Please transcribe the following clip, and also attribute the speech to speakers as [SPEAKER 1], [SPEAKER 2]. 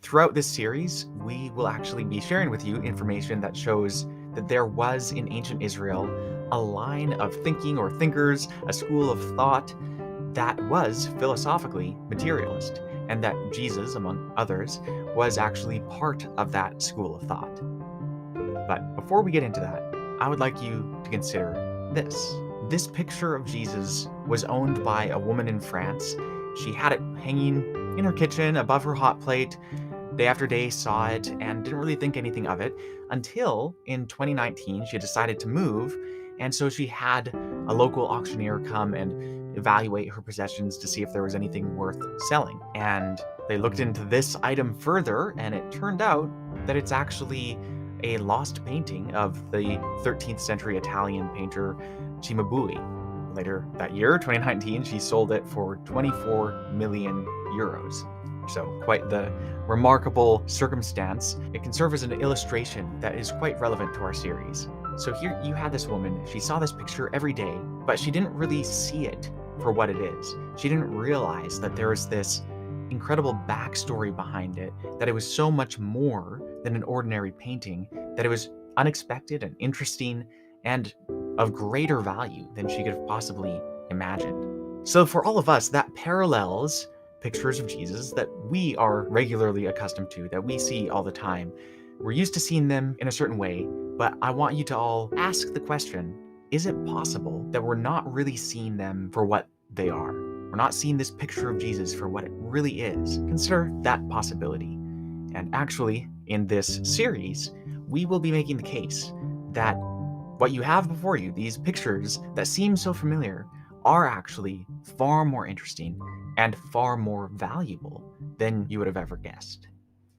[SPEAKER 1] Throughout this series, we will actually be sharing with you information that shows that there was in ancient Israel a line of thinking or thinkers, a school of thought that was philosophically materialist, and that Jesus, among others, was actually part of that school of thought. But before we get into that, I would like you to consider this. This picture of Jesus was owned by a woman in France. She had it hanging in her kitchen above her hot plate. Day after day saw it and didn't really think anything of it until in 2019 she decided to move, and so she had a local auctioneer come and evaluate her possessions to see if there was anything worth selling. And they looked into this item further, and it turned out that it's actually a lost painting of the 13th century Italian painter Cimabue. Later that year, 2019, she sold it for 24 million euros. So quite the remarkable circumstance. It can serve as an illustration that is quite relevant to our series. So here you had this woman, she saw this picture every day, but she didn't really see it for what it is. She didn't realize that there was this incredible backstory behind it, that it was so much more than an ordinary painting, that it was unexpected and interesting and of greater value than she could have possibly imagined. So for all of us, that parallels pictures of Jesus that we are regularly accustomed to, that we see all the time. We're used to seeing them in a certain way, but I want you to all ask the question, is it possible that we're not really seeing them for what they are? We're not seeing this picture of Jesus for what it really is. Consider that possibility. And actually, in this series, we will be making the case that what you have before you, these pictures that seem so familiar, are actually far more interesting and far more valuable than you would have ever guessed.